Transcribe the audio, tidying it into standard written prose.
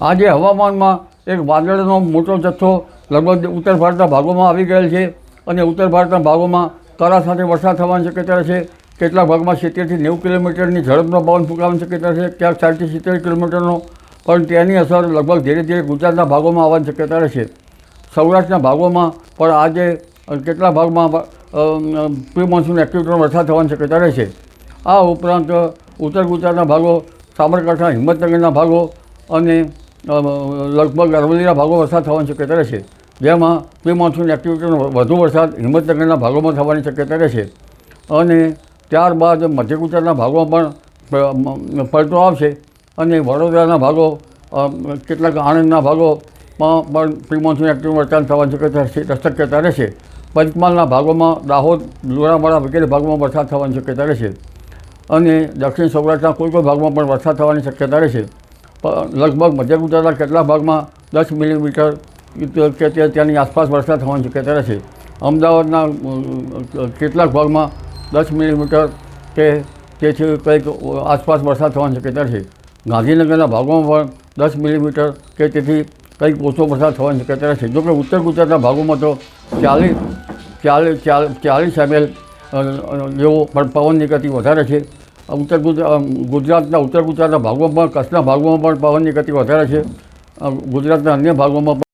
આજે હવામાનમાં એક વાદળનો મોટો જથ્થો લગભગ ઉત્તર ભારતના ભાગોમાં આવી ગયેલ છે અને ઉત્તર ભારતના ભાગોમાં કરા સાથે વરસાદ થવાની શક્યતા છે. કેટલાક ભાગમાં 70થી 90 કિલોમીટરની ઝડપનો પવન ફૂંકાવાની શક્યતા છે, ક્યાંક 60થી 70 કિલોમીટરનો. પણ તેની અસર લગભગ ધીરે ધીરે ગુજરાતના ભાગોમાં આવવાની શક્યતા રહેશે. સૌરાષ્ટ્રના ભાગોમાં પણ આજે કેટલાક ભાગમાં પ્રી મોન્સૂન એક્ટિવિટીનો વરસાદ થવાની શક્યતા રહેશે. આ ઉપરાંત ઉત્તર ગુજરાતના ભાગો, સાબરકાંઠા, હિંમતનગરના ભાગો અને લગભગ અરવલ્લીના ભાગો વરસાદ થવાની શક્યતા રહેશે. જેમાં પ્રી મોન્સૂન એક્ટિવિટીનો વધુ વરસાદ હિંમતનગરના ભાગોમાં થવાની શક્યતા રહેશે. અને ત્યારબાદ મધ્ય ગુજરાતના ભાગોમાં પણ પલટો આવશે અને વડોદરાના ભાગો, કેટલાક આણંદના ભાગોમાં પણ પ્રી મોન્સૂન એક્ટિવિટી વરસાદ થવાની શક્યતા રહેશે. પંચમહાલના ભાગોમાં, દાહોદ, લુણાવાડા વગેરે ભાગોમાં વરસાદ થવાની શક્યતા રહેશે. અને દક્ષિણ સૌરાષ્ટ્રના કોઈ ભાગમાં પણ વરસાદ થવાની શક્યતા રહેશે. લગભગ મધ્ય ગુજરાતના કેટલાક ભાગમાં 10 મિલીમીટર કે ત્યાંની આસપાસ વરસાદ થવાની શક્યતા રહેશે. અમદાવાદના કેટલાક ભાગમાં 10 મિલીમીટર કે તેથી કંઈક આસપાસ વરસાદ થવાની શક્યતા રહેશે. ગાંધીનગરના ભાગોમાં પણ 10 મિલીમીટર કે તેથી કંઈક ઓછો વરસાદ થવાની શક્યતા રહેશે. જોકે ઉત્તર ગુજરાતના ભાગોમાં તો 40 ml જેવો પવનની ગતિ વધારે છે. ગુજરાતના ઉત્તર ગુજરાતના ભાગોમાં પણ, કચ્છના ભાગોમાં પણ પવનની ગતિ વધારે છે. ગુજરાતના અન્ય ભાગોમાં પણ